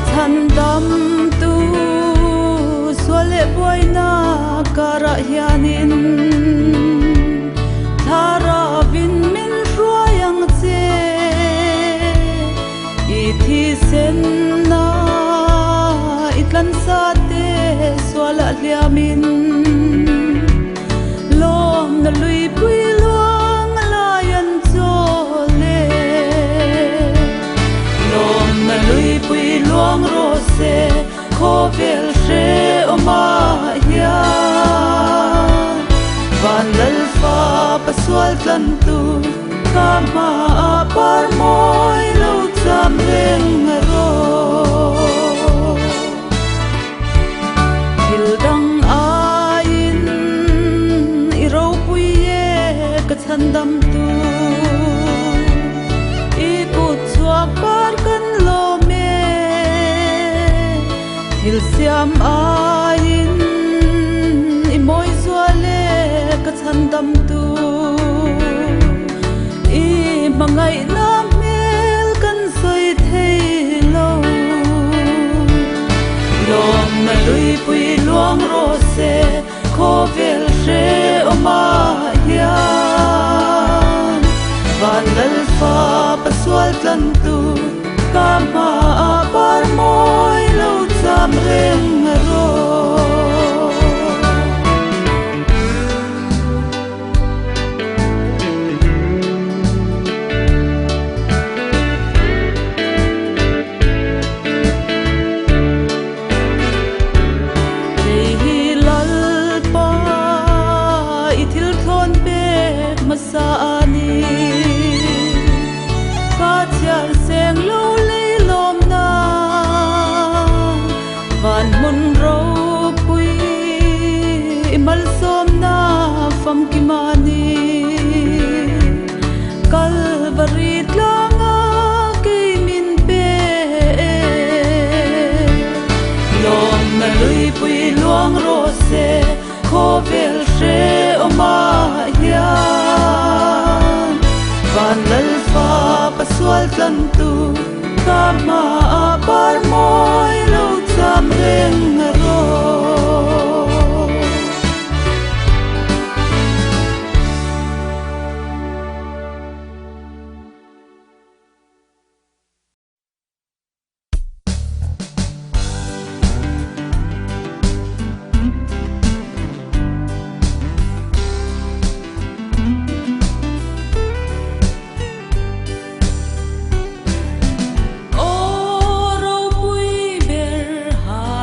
ทันดำตูสวเลบวยนาการะยานินทาราวินมินรัวยังเจอีที่เซนนาอิตลันซาเตสวละเลียมินลมนลุยปุยลวงลายันโจเลลมนลุยปุยลวงโรเซโคเวลเชอมาเฮียวันลลฟาปสวลตันตูกามาปาร์มอยลูจามเร่งโรฮิลดังอายินอิเราปุยเยกัทันดำตูอีกุดสวกปาร์กันโลเมฮิลเซียมอายินอิมอยสวเลกัทันดำตูอีมังไงน้ำเมลกันสวยเทโลลมมาลุยปุยลวงโรเซโคเวลเชอมาเฮียวันลลฟาปสวลตันตูกามาปาร์มอยลูจามเร่งโรสานีข้าเชียเสียงลูลีลมนาวันมุนเราปุยมัลสมนาฟัมกิมานีกัลบรีดลางากิมินเปลมมาลุยปุยลวงโรเซโคเวลเชอมาเฮียวันลลฟาปสวลตันตูกามาปาร์มอยลูจามเร่งโร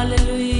Hallelujah.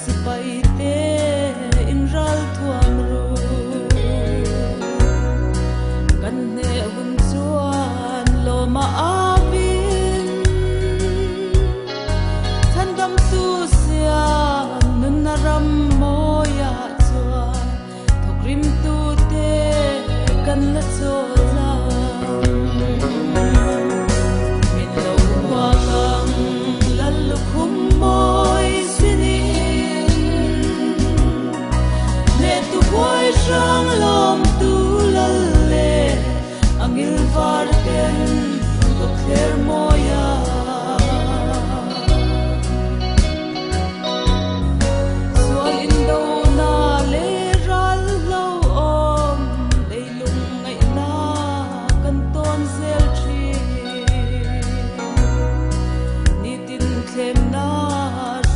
si pai te in ral thuam ru kan ne hun chuan lo ma avin than dam tu sia nun na ram moya chuan thokrim tu te kan la cho la min lo wa kang lal lu khum moi sinin ne tu boy sang lom tu lal le angil var ten ko kher moya sual in do na le ral lo om le lung ngai na kan ton zel thi ni tin khlem na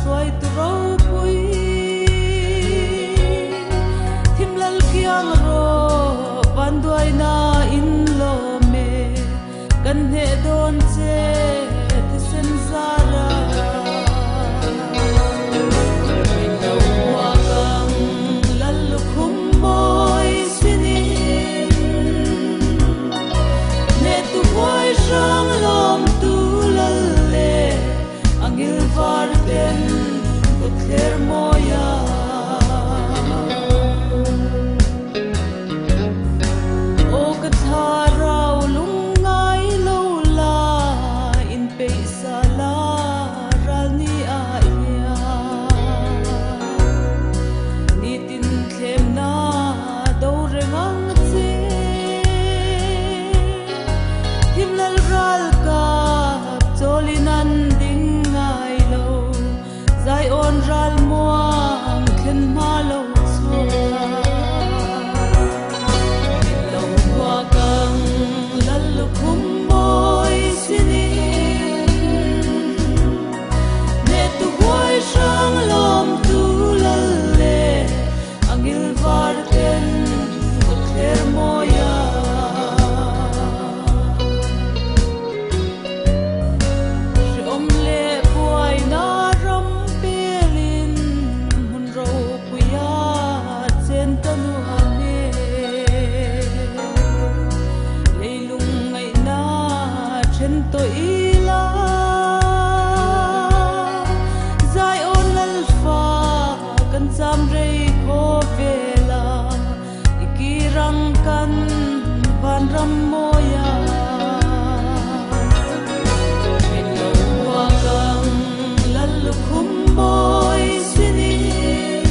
soi tu ro pui thim lal kyang ro ban duai na in lo me kan he don che thi sen zara min lo wa kang lal lu khum moi sinin ne tu boy sang lom tu lal le angil var ten ko kher moya o ka tha rau lung ngai lo la in pe sa la ral ni a ya ni tin khem na do re ngang che him lal ral ka cholinan ding ngai lo zai on ral muang khen ma lo chua lo wa kang lal lu khum moi sinin ne tu boy sang lom tu lal le angil var ten ko kher moya om le puai na ram pelin mun ro puya chen tanu ame leilung ngai na chen to ila zai on lal fa kan cham rei kho vela ikirang kan van ram moya min lo wa kang lal lu khum moi sinin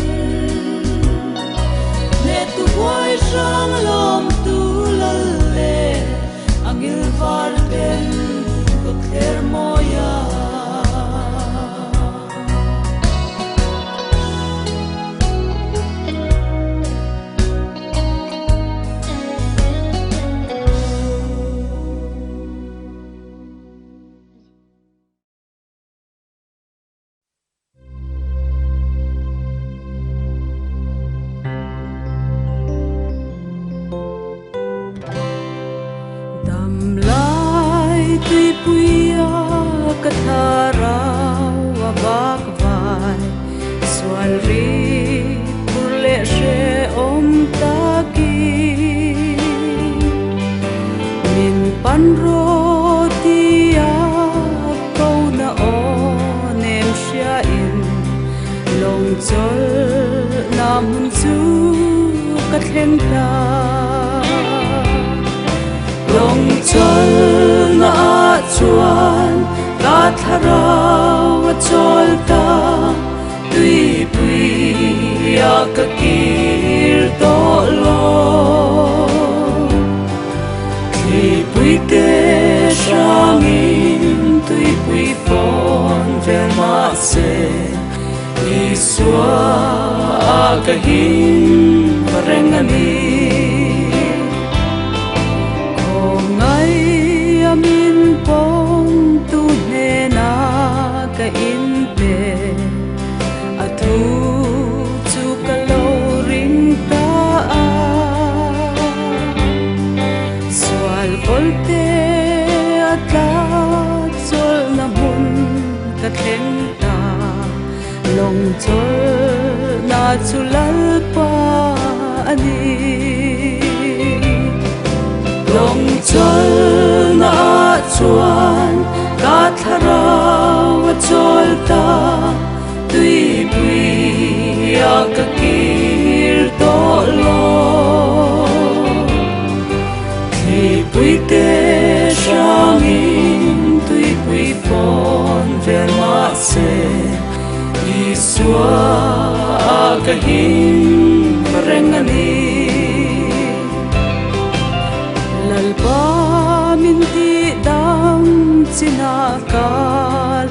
ne tu boy sang lom tu lal le angil var ten ko kher moya dam lai tui puya ka tha rau wa bak vai sual ri pur le she om ta ki min pan ro tia ko na o nem sha in long chol nam chu ka thleng ta long chol na chuan ka tharau chol ta tui pui ya ka kir to lo khi pui te shangin tui pui pon ve ma se iswa ka hin parengani min pong tu ne na ka in pe atu chu ka lo ring ta a swal volte atla chol na mun ka thleng ta long chol chulalpa ani long chol na chuan ka tharau chol ta tui pui a ka kir to lo khi pui te shangin tui pui pon ver ma se iswa ka him rengani lalpa min ti dam china ka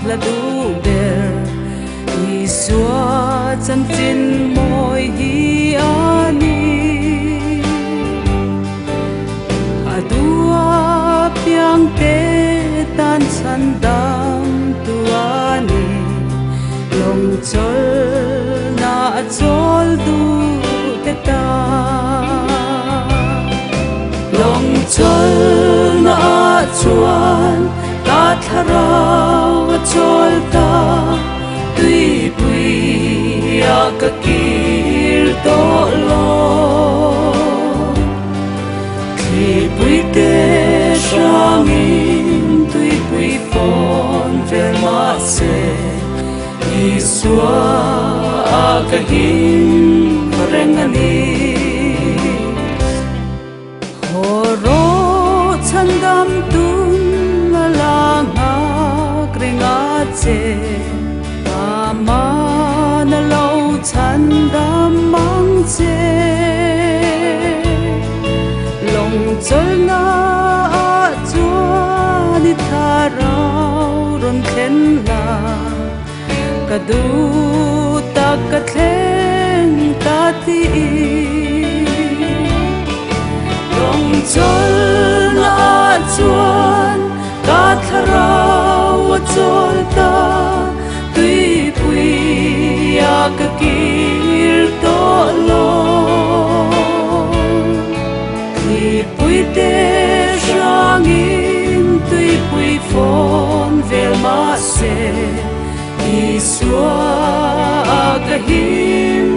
la du ber iswa chan chin moi hi ani adua piang te tan chan dam tu ani long chol na chol du te ta long chol na chuan ka tharau chol ta tui pui a ka kir to lo khi pui te shangin tui pui pon ver ma se iswa a ka him rengani horo chandam tun langa krenga che ama na lo chandam mang che long chol na chuan tharau ron khen la ka du ta ka thlen ta ti long chol na chuan ka tharau chol ta tui pui a ka kir to lo khi pui te shangin tui pui fon ver ma se iswa ka him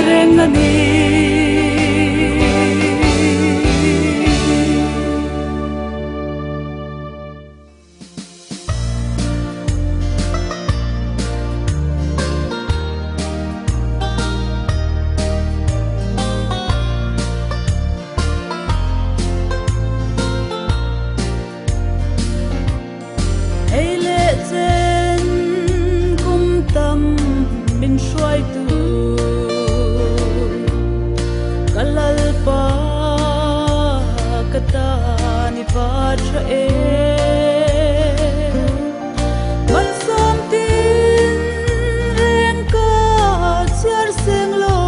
rengani shuai tu kalalpa kata ni vatra e mansam tin reng ka char seng lo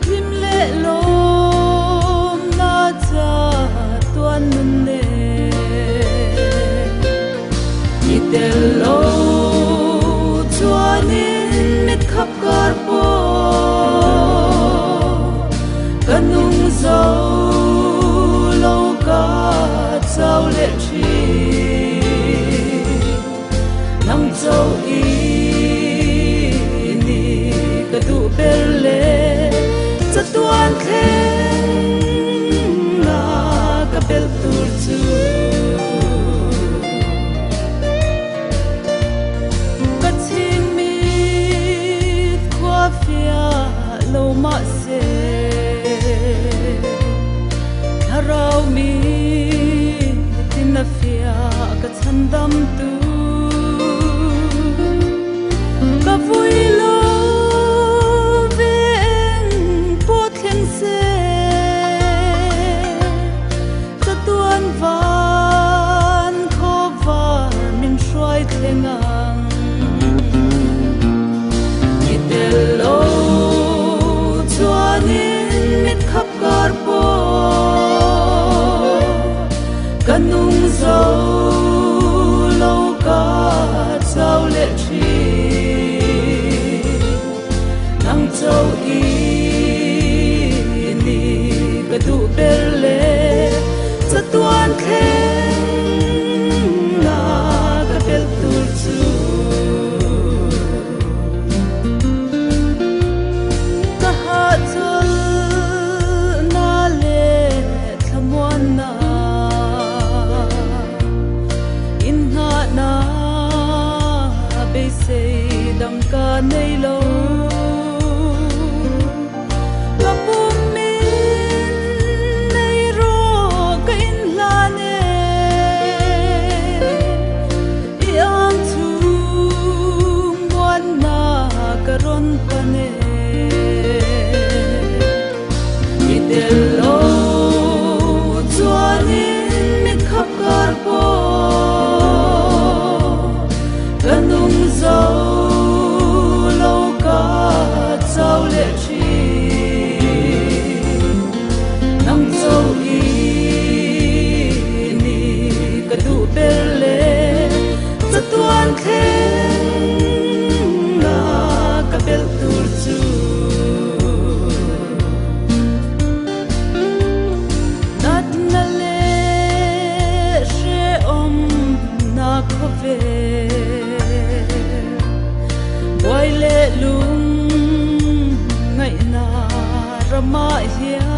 rim le lom na cha tuan ne ni tel lo mit khap kar po kanung zo lo ka chau le chi nang zo i ni ka du per le chatuan khen na ka bel tur chu lo ma se tharau mi tin na fia ka chandam tu ka vui lo veng po thlen se chatuan van kho van min shuai thengang lo chuanin mit khap kar po kanung zo lo ka chau le chi nang chau i ni ka du per le chatuan khen na ka bel tur chu sam ka nei lo kapum min nei ro ka in la ne yang tu muan na ka ron pa ne idelo chuanin mi khap kar po kanung zo lo ka chau le chi nang zo i ni ka du bel le za tuan khen na ka bel tur chu nat na le she om na ko ve Boy le lung ngai na rama hia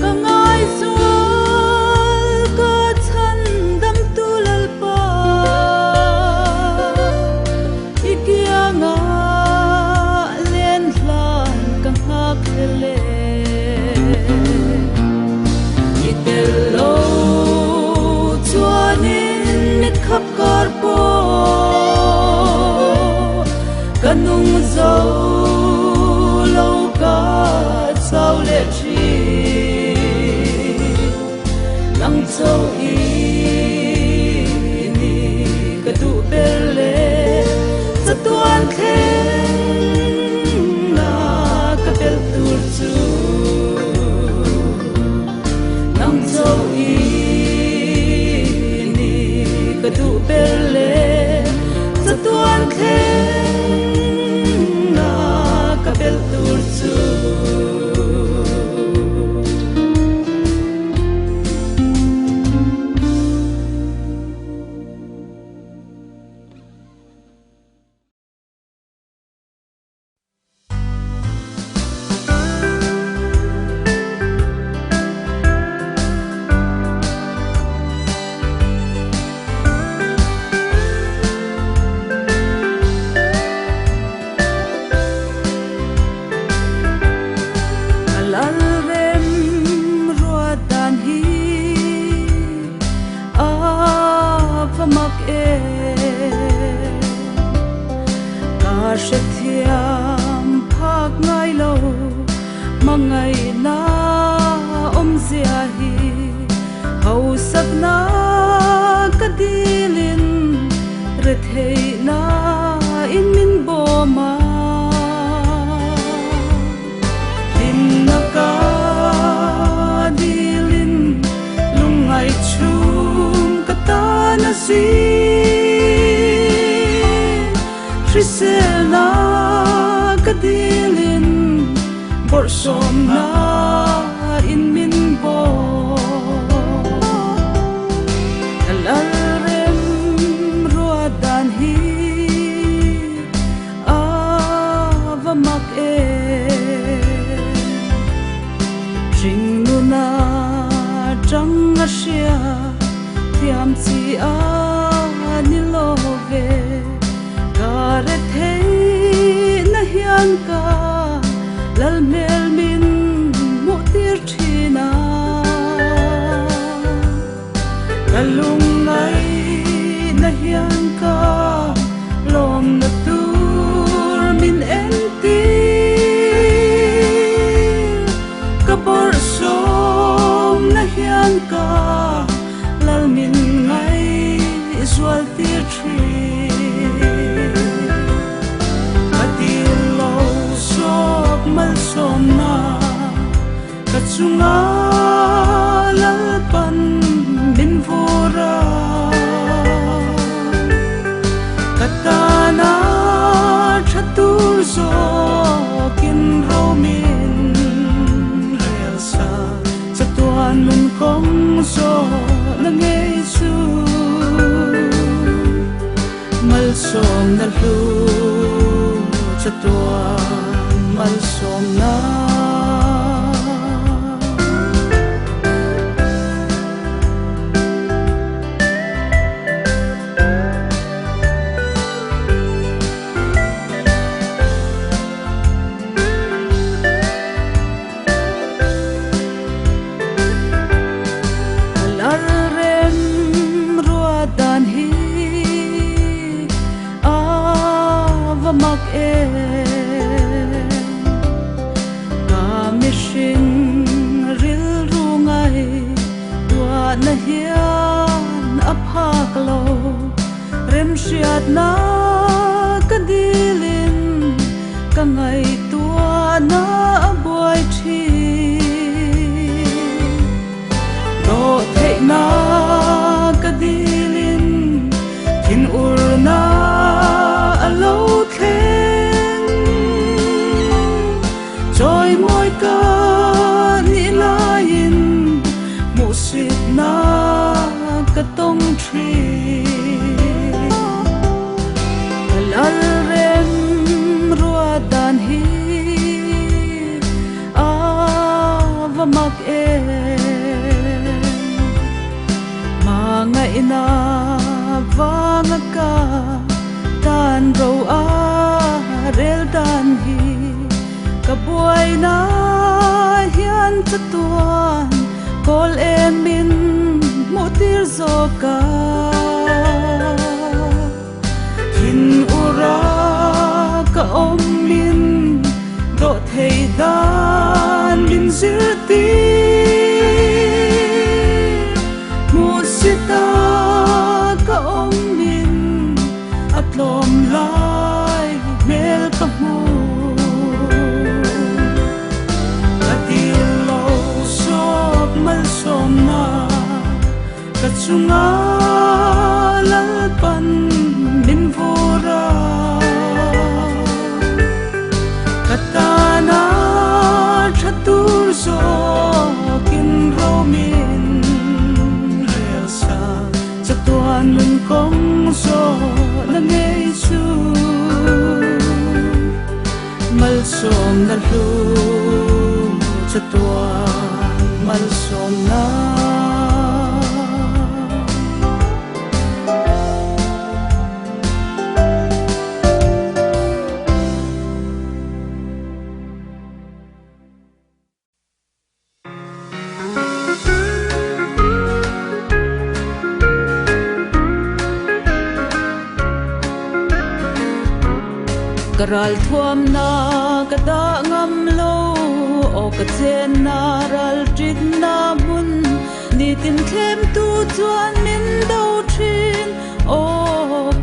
ka ngai sual ka chan dam tu lal pa ikia nga len hlan ka nga khele itelo chuanin mit khap kar po kanung zo lo ka chau le chi nang zo i ni ka du bel le za tuan khen na ka bel tur chu nang zo i ni ka du bel le za tuan khen bel tur chu thiam phak ngai lo mangai na om zia hi hau sak na kadilin re thei na in min bo ma din na ka dilin lungai chum kata na si Trisela kadilin borsom na in min bo alarem ruadan hi avamak e ringuna jang asia tiam chi a nilove Kare thei na hian ka lal mel min mo tir thina kalung ngai na hian ka lom na tur min enti ka bor som na hian ka lal min ngai iswal tir thina mal som na kachunga lalpan min vora katana chatur zo kin romin relsa chatuan mun kong zo na ngei su mal som na lu chatuan mal som na siat na kadilin ka ngai tua na abuai thi do thei na kadilin thin ur na alo theng joy moi ka ni lain mu sit na ka tong thi al rem rua dan hi ava mak e manga ina vanga ka tan ro a rel dan hi ka buai na hian chatuan kol emin motir zoka hin ura ka om min do thei dan min zirti musita ka om min atlom lai mel ka mu katil lo sop mal som na ka chunga lalpan min vora katana chatur so kin romin relsa chatuan mun kong so na ngei chu mal som na lu chatuan mal som na karal thuam na kada ngam lo o ka chen na ral trit na mun ni tin thlem tu chuan min do thin o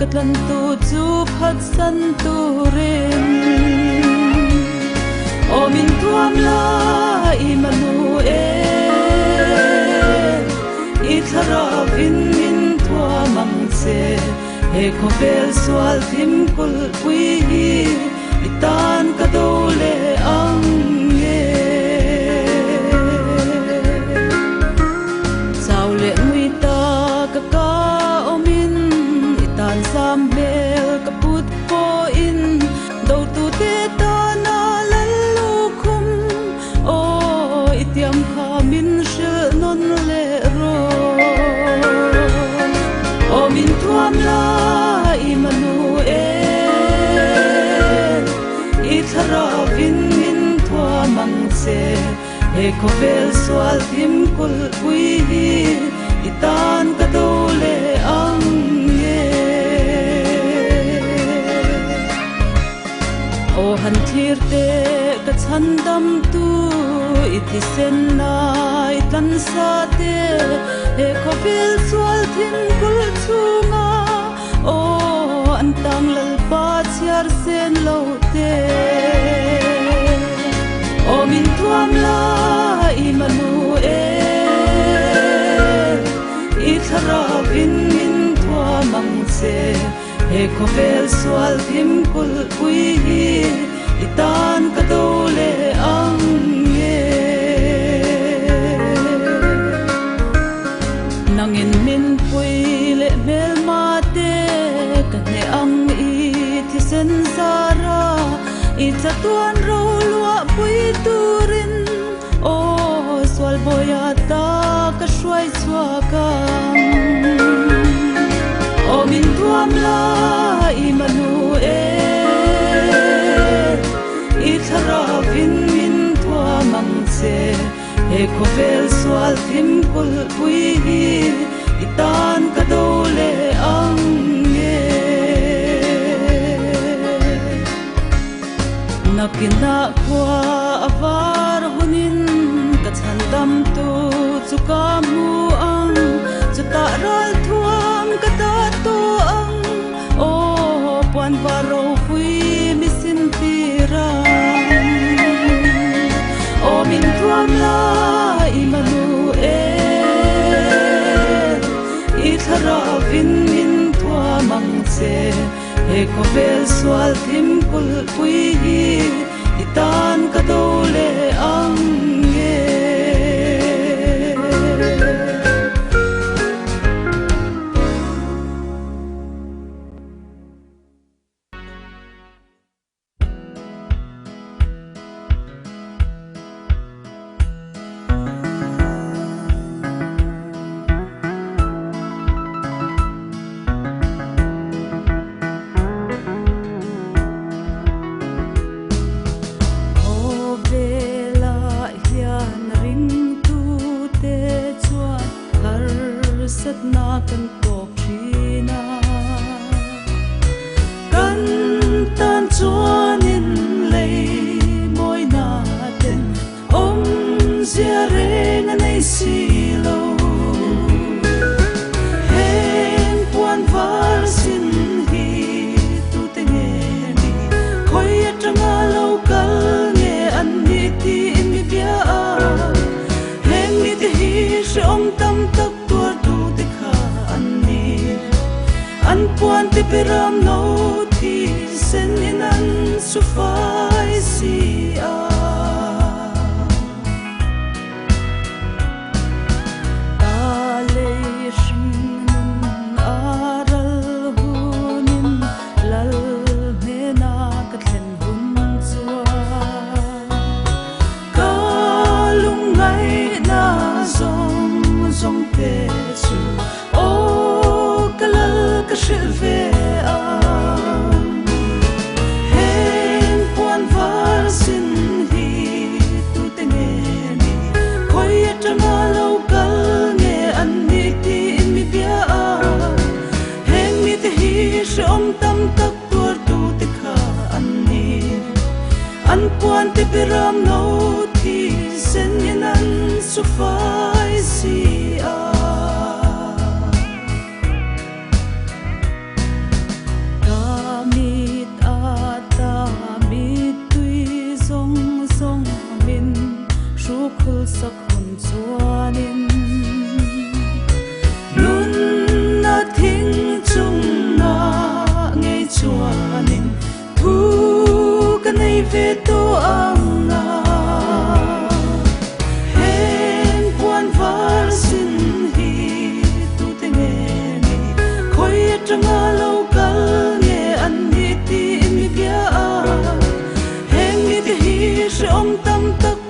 katlan tu chu phat san tu rin o min thuam la i manu e i thara vin min thuam ang se he khopel swal thim kul pui itan ka dole ang ye saule mui ta ka omin itan sam bel ka put ko in do tu te ta na lalu khum o itiam kha min shil non le ro o min thuam la i manu e i thara vin min thua mang se he khovel swal tim kul pui itan ka dole ang ye o han thir te ka chandam tu iti sen na itan sa te he khovel swal tim kul chunga o antang lalpa chiar sen lo te o min thuam la i manu e i thara vin min thua mang se he khovel swal thim kul pui itan ka dole ang ye nangin min pui le mel ma te kane ang i thi sen zara i chatuan ro lua pui turin o swal boya ta ka shwai chwa ka o min thuam la i manu e i thara vin min thua mang se he khovel swal thim kul pui itan ka dole ang ye nakina kwa avar hunin ka chandam tu chuka mu ang chuta ral thuam ka ta to ang ko vel swal thim kul pui hi itan ka do le ang nge na kan pok thina kan tan chuan in lei moi na ten om zia reng nei si lo heng puan var sin hi tu te nge ni khoi atanga lo kal nge an ni ti mi bia a heng ni te hi shom tam tak an puan ti piram no thi sen in an su fai si a ta le shin aral hunin lal me na ka thlen hun chua ka lung ngai na zong zong te chu ve a heng puan var sin hi tu te nge ni khoi atanga lo kal nge an ni ti mi bia a heng ni te hi shom tam tak tur tu te kha an ni an puan te piram no thi sen in an su fai si a sak hun chuanin nun na thing chung na ngei chuanin thu ka nei ve to ang na heng puan var sin hi tu te nge ni khoi atanga lo kal nge an ni ti mi bia a heng ni te hi shom tam tak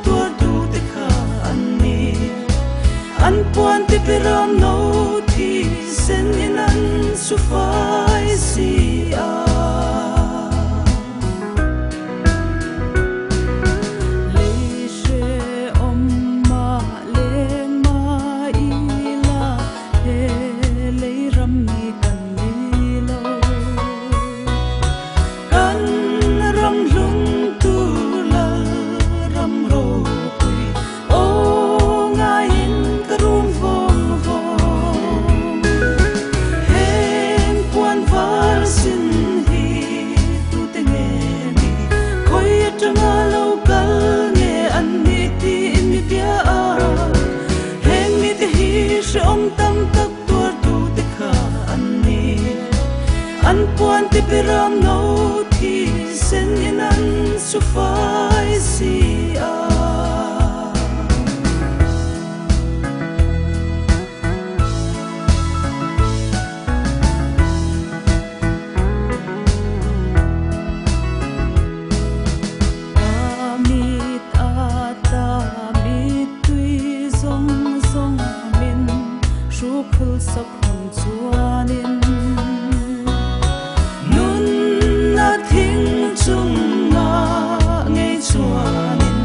an puan ti piram no thi sen in an su fai si a le she om ma le ma ila he le ram ni kan ni lo kan ram lung tu la ram ro pui o ngai rum vom vom heng puan var sin hi tu te nge ni khoi atanga lo kal nge an ni ti mi bia a heng ni te hi shom tam tak tur tu te kha an ni an puan te piram no thi sen in an su fai si a sak hun chuanin nun na thing chung na ngei chuanin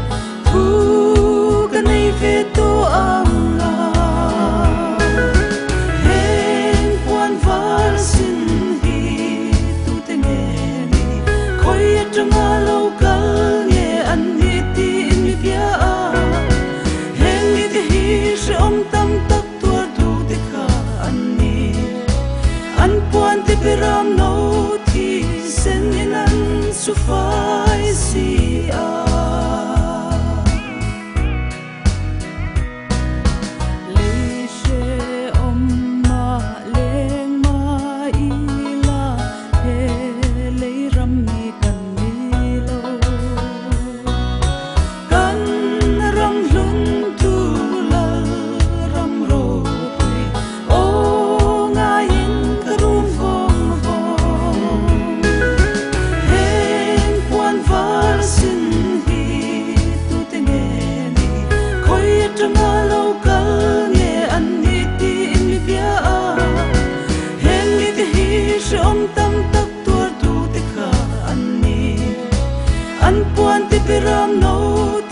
tam tak tur tu te kha an ni an puan te piram no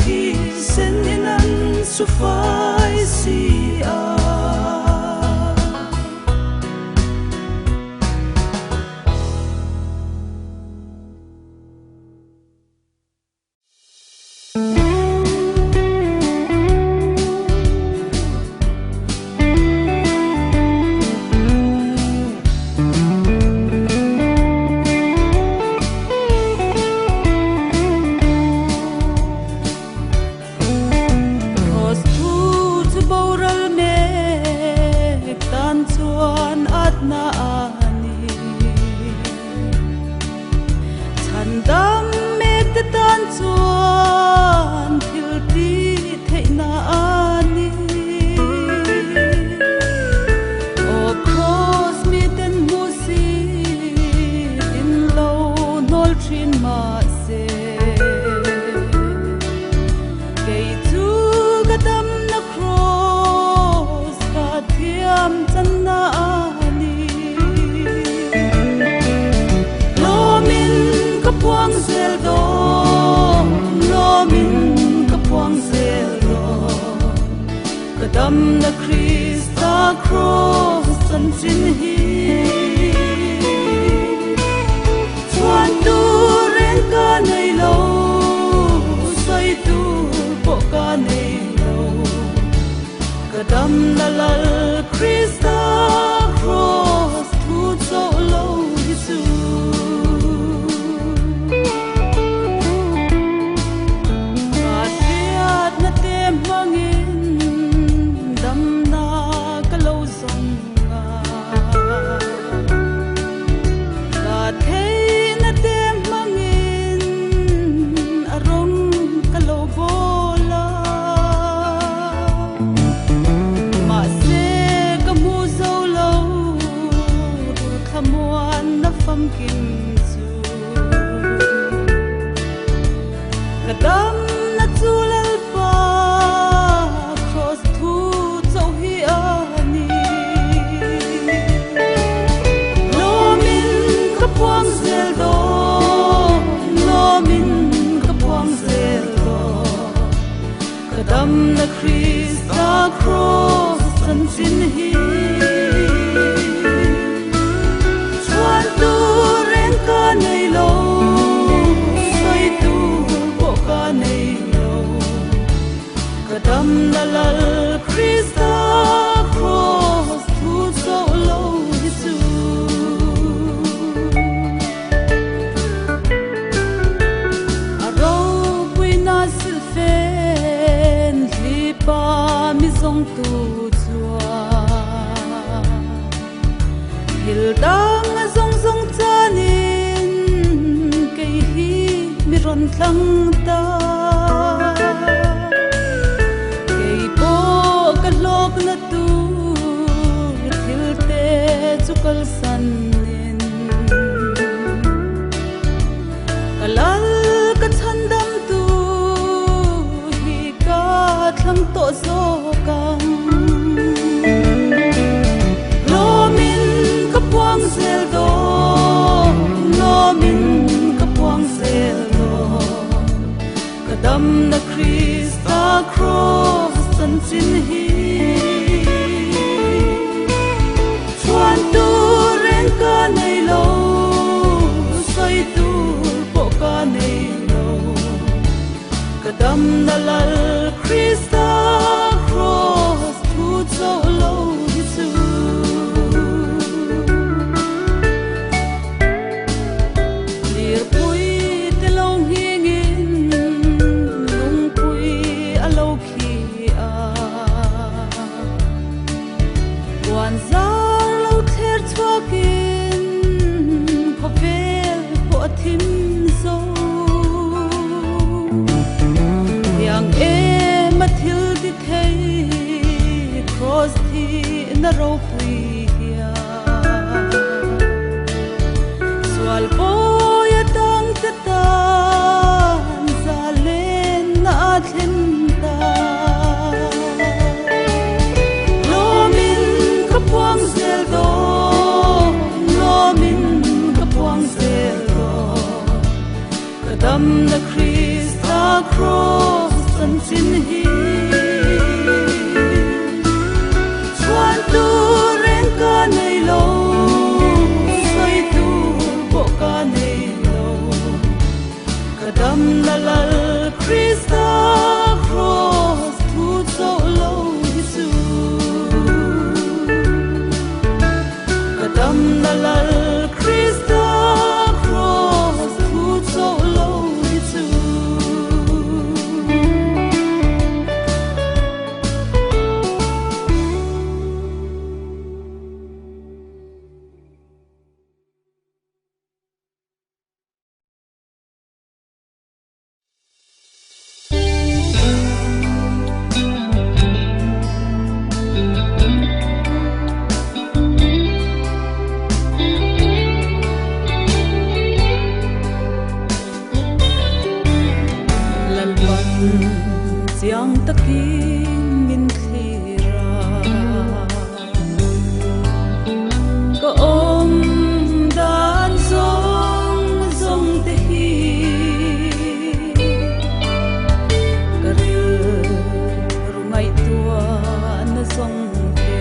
thi sen in an su fai si a Kadam na Krista cross san sin hi chuan tu ren ka nei lo sai tu po ka nei lo kadam na lal Krista cross tu so lo Jesu Atiat na tem mangin Kadam na zulal pa cross tu zo hi ani lo min ka puang zel do lo min ka puang zel do kadam na Krista cross san sin hi chuan tu ren ka nei lo Kadam na lal Krista cross tu so lo Jesu Aro pui na silfen lipa mi zong tu chua Hil dang a zong zong chanin kei hi mi ron thlang ta lok na tu thil te chukal sanin kalal ka chandam tu hi ka thlang to zo kang lo min ka puang zel do lo min ka puang zel do kadam na Krista cross san sin hi chuan tu ren ka nei lo sai tu po ka nei lo kadam na lal Krista cross tu zo lo Jesu lir pui te lo hingin lung pui a lo khi a wan zar lo ther chwakin phavel po thim zo yang e mathil di thei cross thi na ro pui ya swal po ya tang ta tan zalen na thlen ta lo min ka puang zel do lo min dam na Krista cross an sin hi chuan tu ren ka nei lo soi tu bo ka nei lo ka dam na lal Krista cross thu zo lo hi su ka dam na lal Krista cross thu zo lo hi su Siang takin min khira ko om dan zong zong te hi karil rungai tua na zong te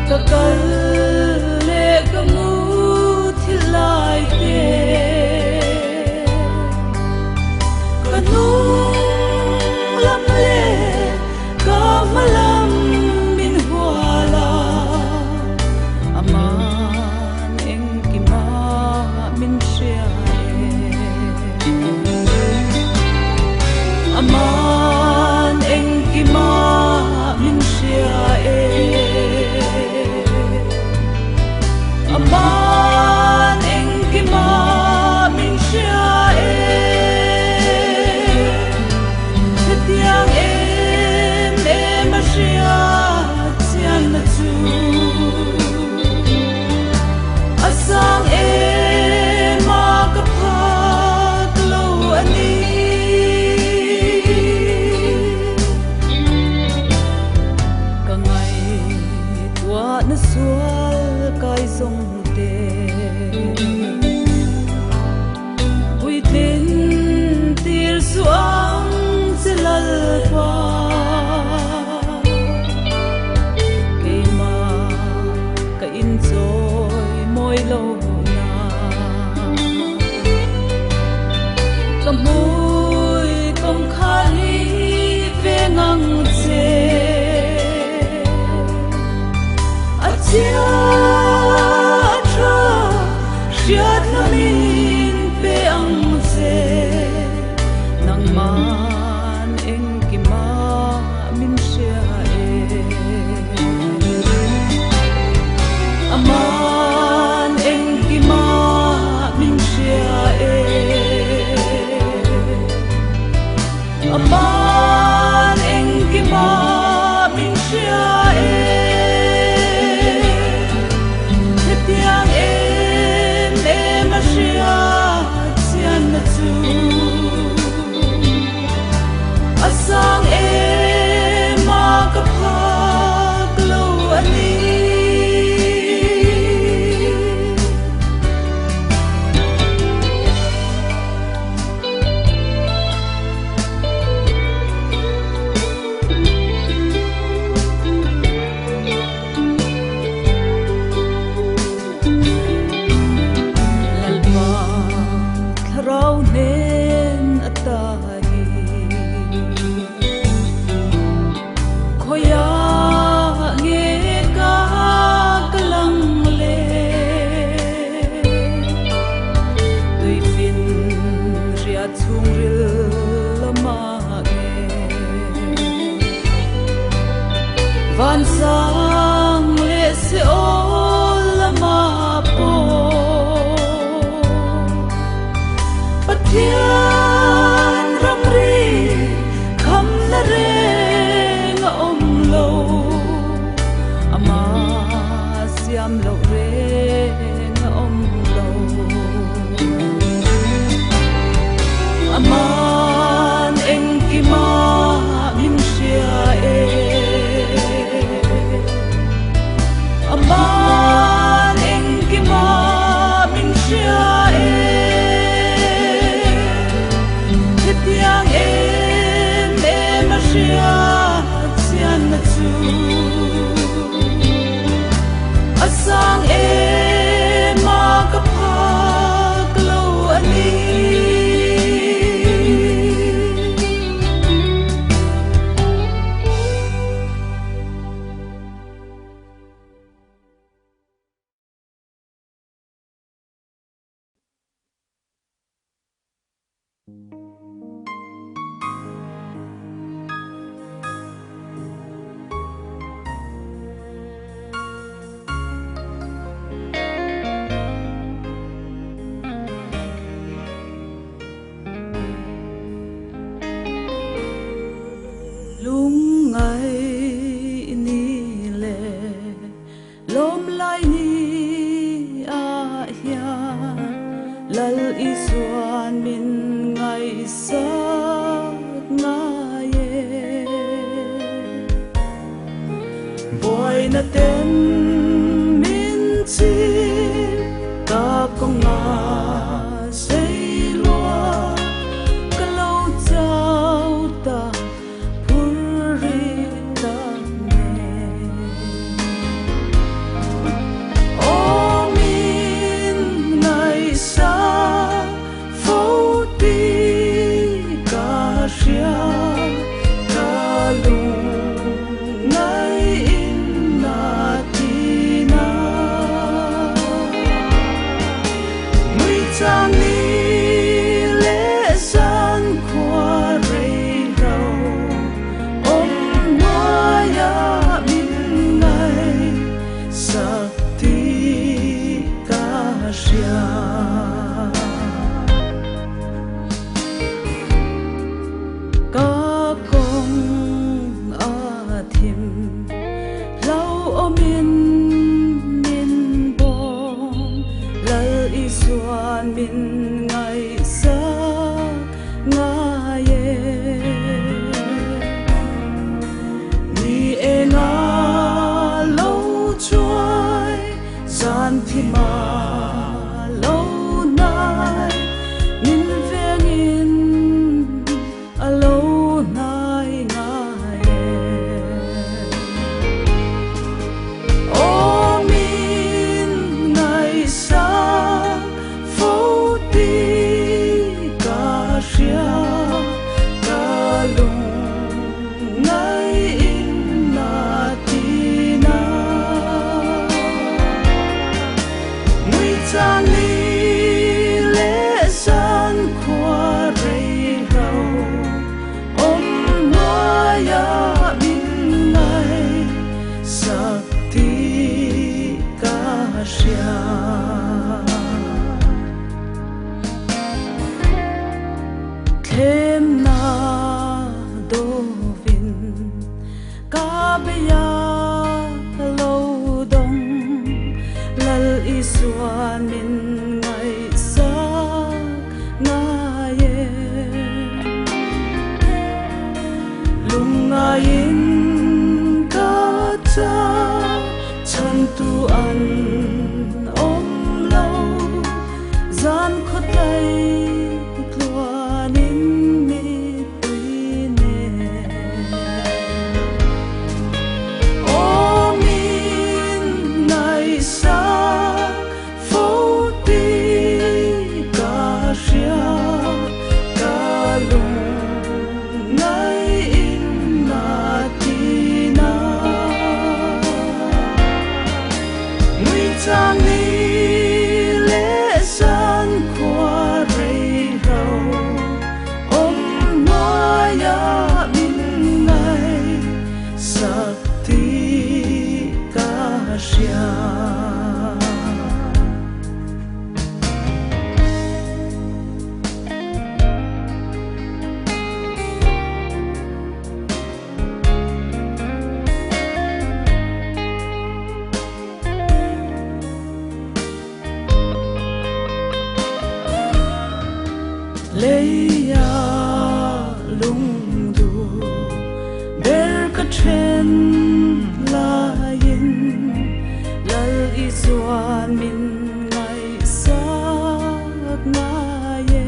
kakal le kamu thilai te lam le ka malam min huala aman eng ki ma min shia aman eng ki ma min shia aman eng ki ma min shia yang em asia tian na tu asang ma ka pa lo ani ka ngai tua na sual kai song te ui tin tir suang lalpa keima ka enjoy moi lo na kamui kom khali ve ngang che achia tra shiat namin pe ang che nang ma aman eng ki ma min shia aman eng ki ma min shia hetiang em shia tian na tu asang ma ka pa lo ani lung ngày ni lệ lom lai ni a hia lal isuan min ngày sa nga ye boy na ten min chi ta kong nga sei loa ka lo chau ta Sang ni lệ san qua rây rau ôm hoa ya bin ngày sắc ti ca sia ca công a thim lau ôm min bom lal isuan min ngày sa nga ye ni e nga lâu chuai gian thi ma lâu nai min veng in a lâu nai nga ye o min ngày sa sang ni lệ san qua rây rau ôm hoa ya bin ngày sắc ti ca sia thêm na do vin ca beya lâu đông lal isuan min ngày sa nga ye lung ngayin ka cha chan tu an om lâu gian khot lai tluan in mi tui ne o min ngày sa sang ni lệ san qua rây rau ôm hoa ya bin ngày sắc ti ca sia leia lung du der ka chen la yin lal isuan min ngày sa nga ye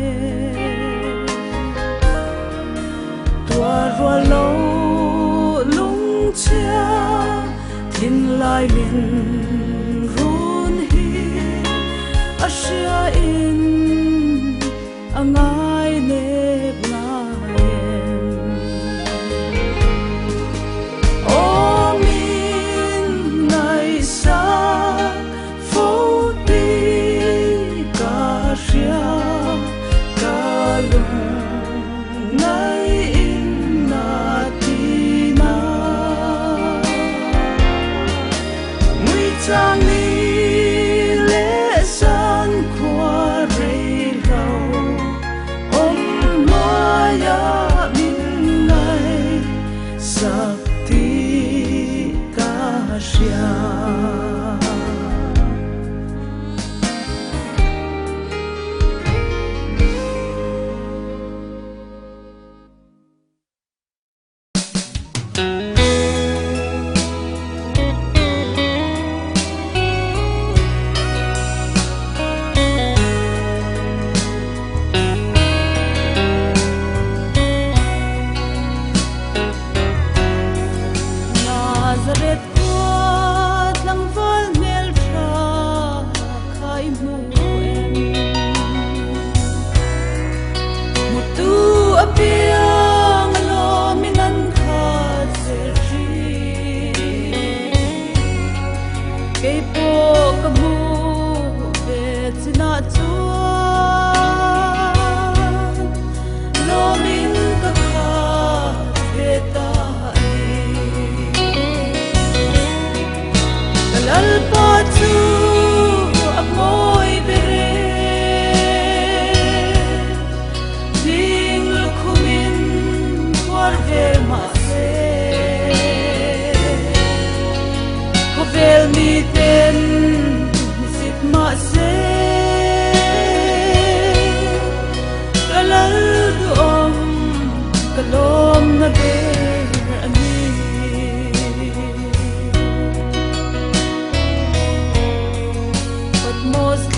tua rua lo lung chia thin lai min run hi a sia in angai nep ngayen o min ngày sa phố ti ca sia ca lung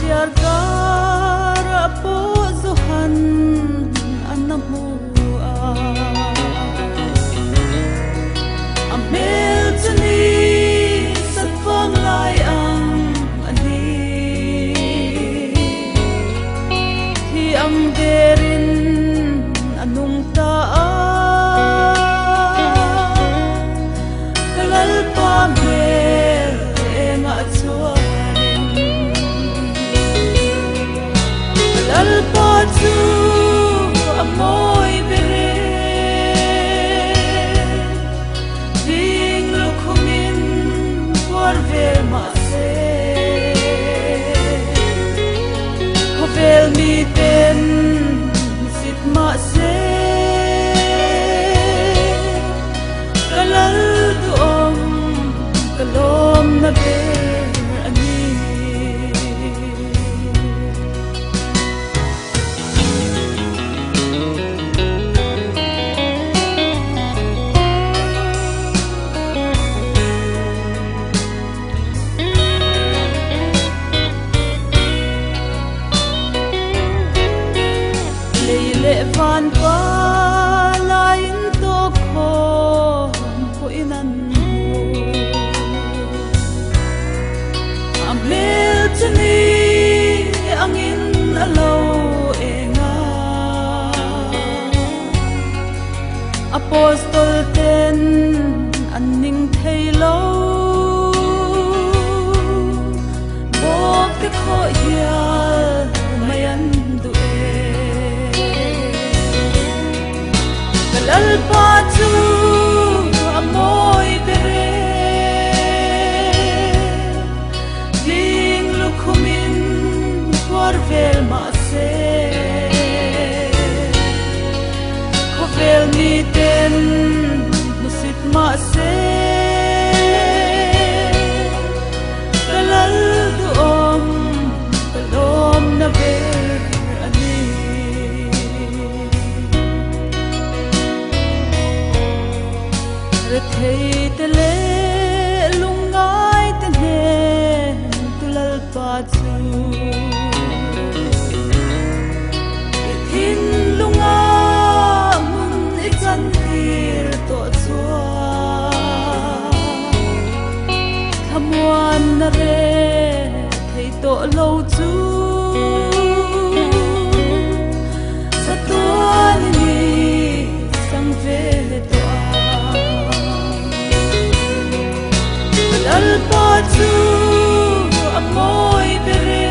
siar kara po zuhan anamua amel chani satwang lai ang ani hi ang derin anung taa kalal pa mel enga chuanin kalal pa chu amoy bere ding lukhumin por vel ma se hovel mi ten sit ma se kalal duom kalom na ber ani leile van pa lain to khom po inan amel chani angin alo enga apostol ten anning thailo bok te kho ya mayan du kalal pa chu amoy bere ding lukhumin por vel ma se khovel mi ten musit ma se kalal duom kalom na ber ani thei te le lungai te ne tulal pa chu thin lunga mun e chan hir to chua thamuan na re thei to lo chu satuan ni sang ve to kalal pa chu amoy bere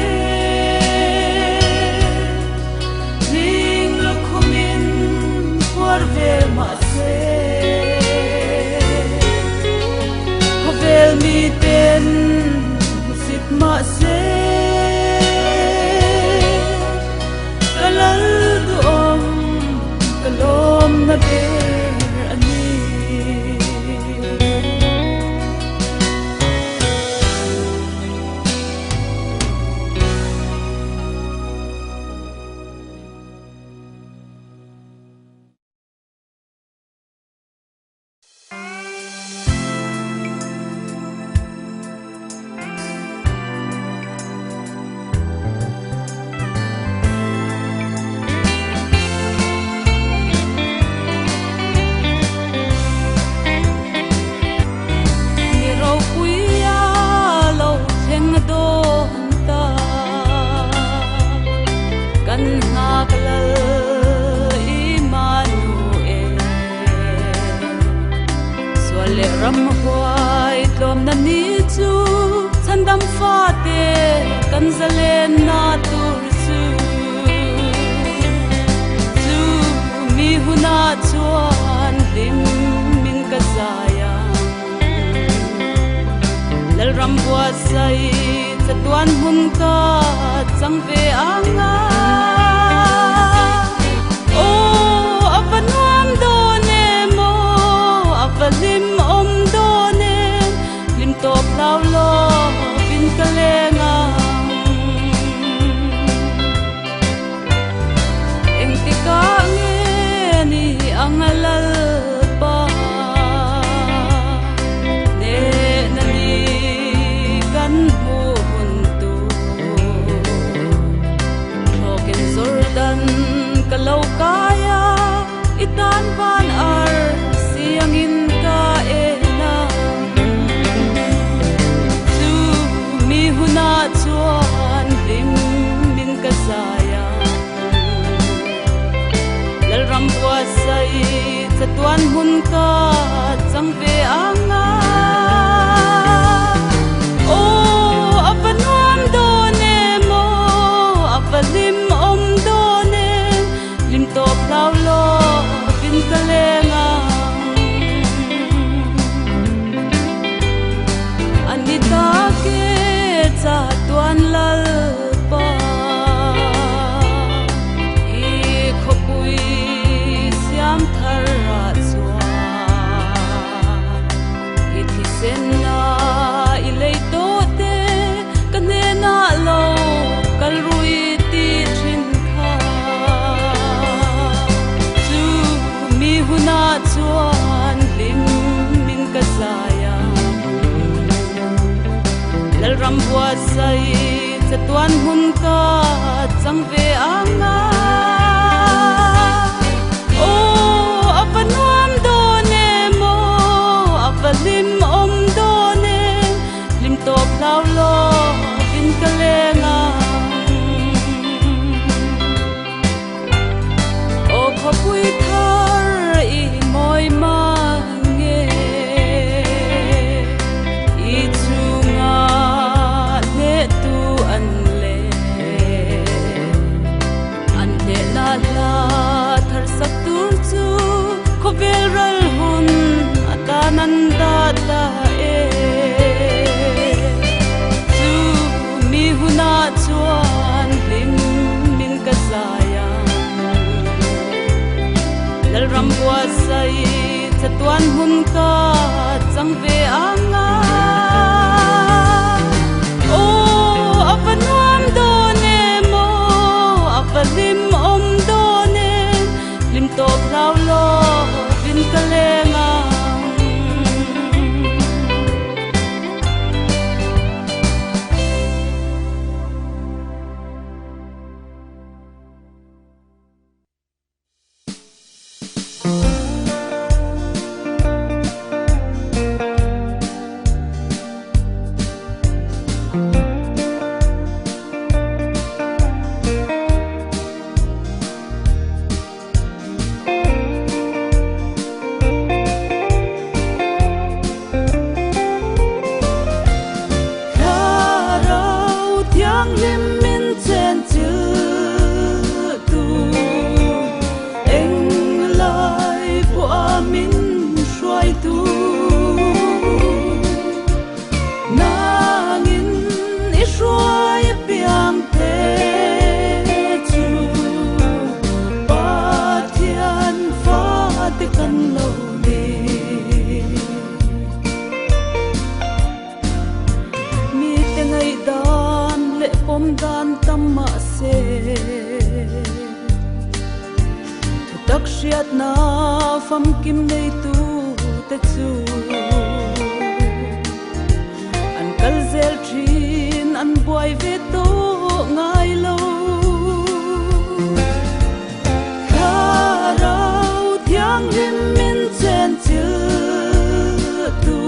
ding lukhumin por vel ma se hovel mi ten musit ma se kalal duom kalom na ber ani ram huai tlom na ni chu chandam fa te kan zalen na tur chu mi huna chuan lim min ka zaya lal ram bua sai chatuan hun ka chang ve anga o apanuam do ne mo apalim om do ne lim top lau lo bin ka lenga eng ti ka nge ni angalal pa ne na ni kan hu hun tu tuan hun ka chang ve anga o apanuam do ne mo apalim om do ne lim to plau lo bin kalenga anita ke cha tuan lal pa i khopui siam thar ra chwa i thi sen na i lei to te kan ne na lo kal rui ti thin kha chu mi huna chuan lim min ka saya lal ram bua sai cha tuan hun ka chang ve anga o apanuam do ne mo apalim om do ne lim to plau lo bin kalenga o khopui thar i moi ma nge i chunga ne tu an le an de la la thar sak tur chu khovel ral hun atananda ta e chu mi huna chuan lim min ka saya lal ram bua sai cha tuan hun ka chang ve anga o apanuam do ne mo apalim om do ne lim to plau lo bin kalenga takshiyat na fam kim nei tu te chu an kal zel thin an boy ve to ngai lo kharau thiang lim min chen chu tu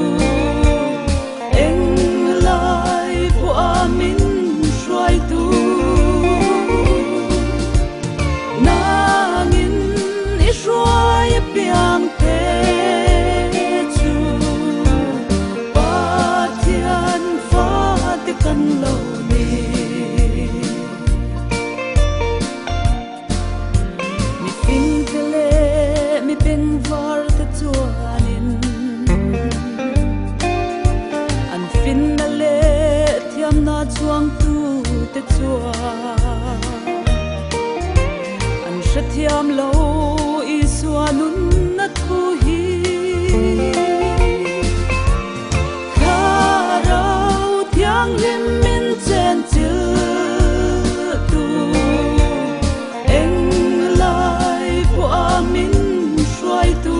eng lai bu amin shwai tu Shwai piang te chu pathian fa te kan lo ni mi fin tele mi peng var te chuanin an fin na le thiam na chuang tu te chuan an shathiam lo Suanun na thu hi kharau thiang lim min chen chu tu eng lai bu amin shwai tu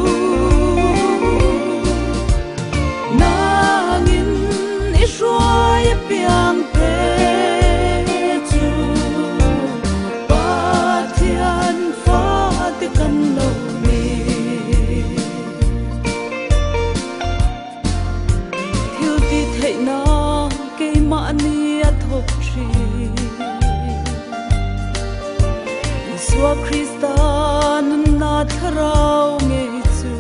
nangin i shwai piang te chu pathian fa te kan lo Krista nun na tharau nge chu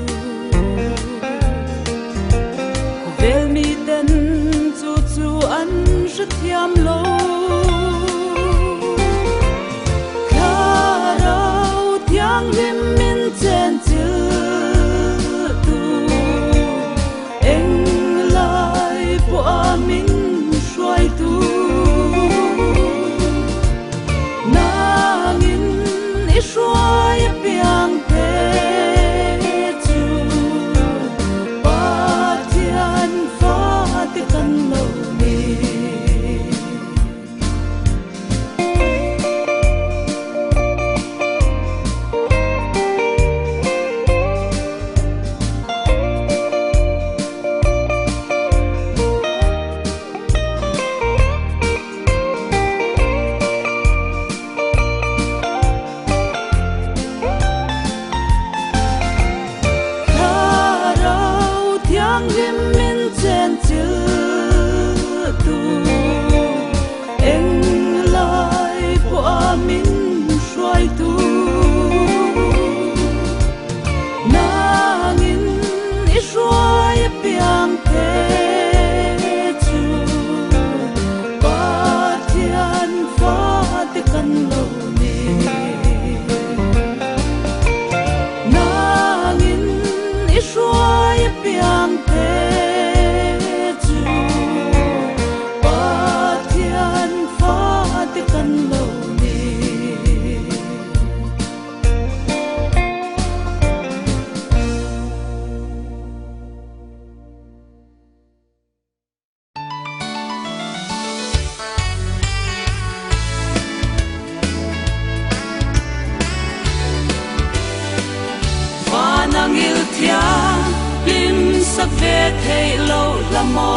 thei lo la mo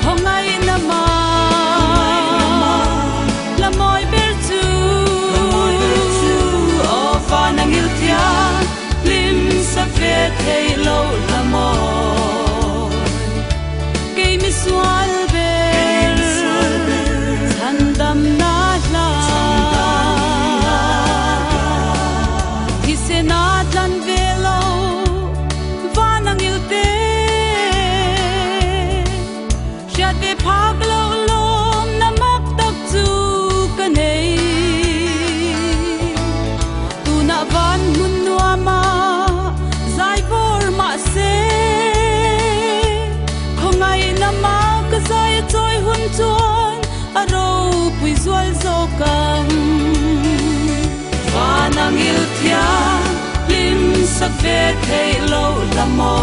hong ai na ma la moi ber chu o fa na ngil tia lim sa ve thei lo la mo ke mi swal ber chan dam na la hi se na dan ve lo va na ngil te shat ve phak lo lom na mak tak chu ka nei tu na van mun nuwa ma zai vor ma se khongai na ma ka zai choi hun chuan a ro pui zual zo kam va na ngil thia lim sak ve thei lo la mo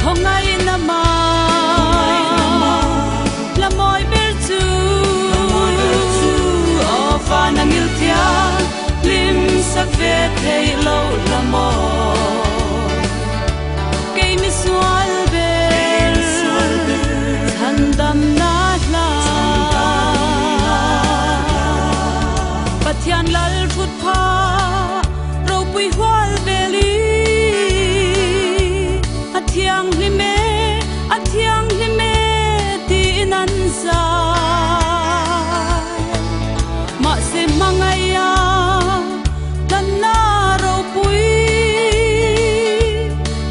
khongai na ma la moi ber chu o va na ngil thia lim sak ve thei lo la mo ke mi swal ber chan dam na la pathian lal phut pha ro pui hwal ve li athiang hi me ti nan sa ma se mangaya tan na ro pui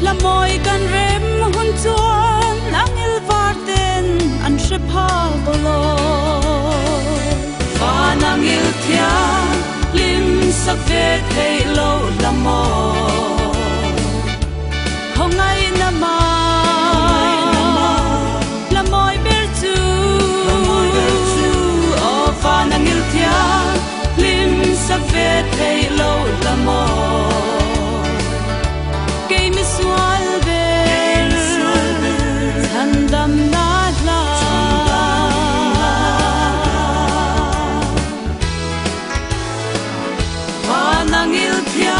la moi kan rem hun chuan angil varten an she pha bolo fa nangil thia lim sak ve thei lo la mo khongai na ma la moi ber chu o fa nangil thia lim sak ve thei lo la mo ke mi swal ber chan dam na la fa nangil thia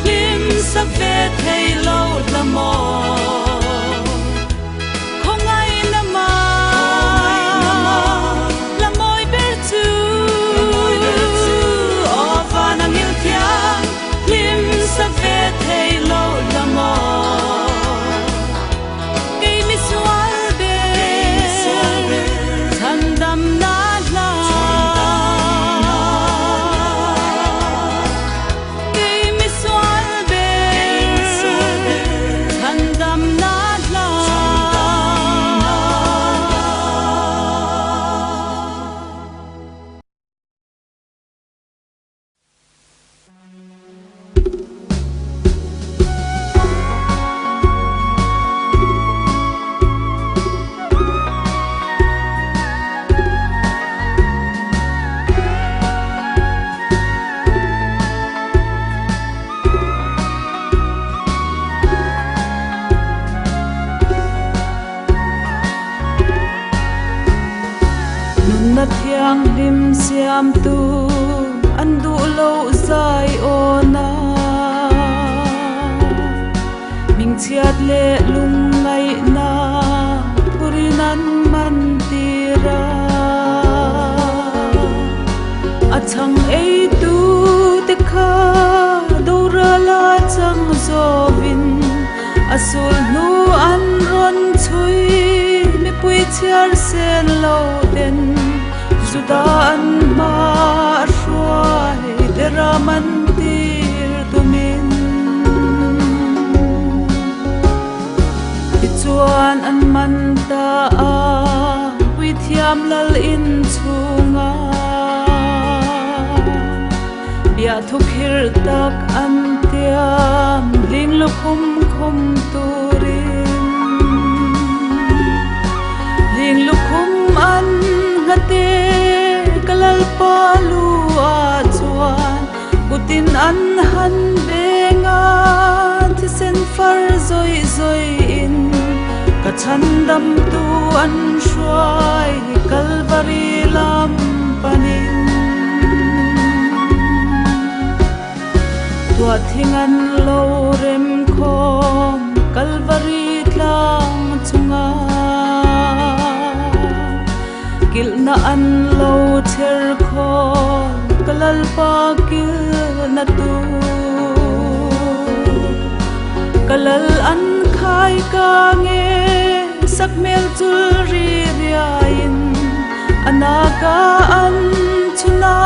lim sak ve thei lo la mo khongai na ma la moi ber chu o fa nangil thia lim sak ve thei lo la mo ke mi swal ber chan dam na la ke mi swal ber chan dam na la na thiang lim siam tu an du lo zai ona ming chiat le lung ngai na purinan man tira achang ei tu te kha dora la chang zovin asul nu an ron chui mi pui chiar sen lo den Sudan ma shwai deraman tir tumin Ituan an manta a withiam lal in chunga bia thukhir tak an tiam ling lukhum khum turin ling lukhum an ngate kalal palu a chuan gutin an han benga thisen far zoi zoi in ka chandam tu an shwai kalvari lam panin thingan lo rem khom Calvary tlang chunga kil na an lo ther khol kalal pa kil na tu kalal an khai ka nge sak mel chul ri riain anaka an chuna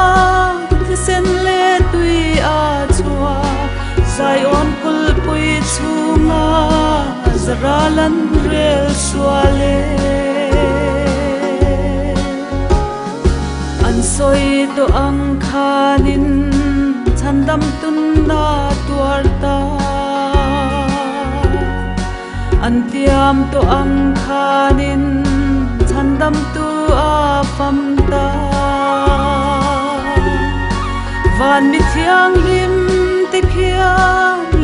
sen le tui a chua sai on kul pui chunga zaralan rel suale an soi to ang khanin chandam tun na tuarta an tiam to ang khanin chandam tu a famta van mi thiang lim te khia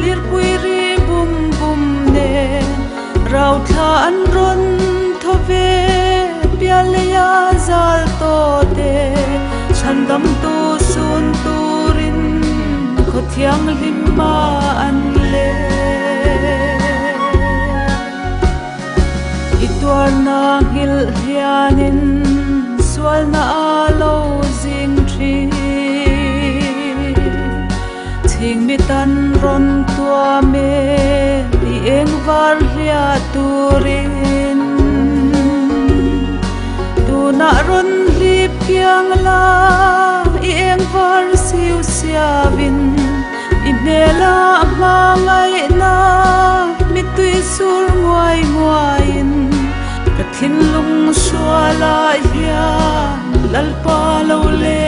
lir pui ri bum bum ne rau tha an ron thove pialya zal to te chandam tu sun turin kho thiang lim ma an le itwar na hil hianin swal na alo jing thi thing mi tan ron tua me di eng var hlia turin tu na ron lip kyang la i eng var siu siavin i mela ma ngai na mi tui sur ngoi ngoin ka thin lung suala hian lalpa lo le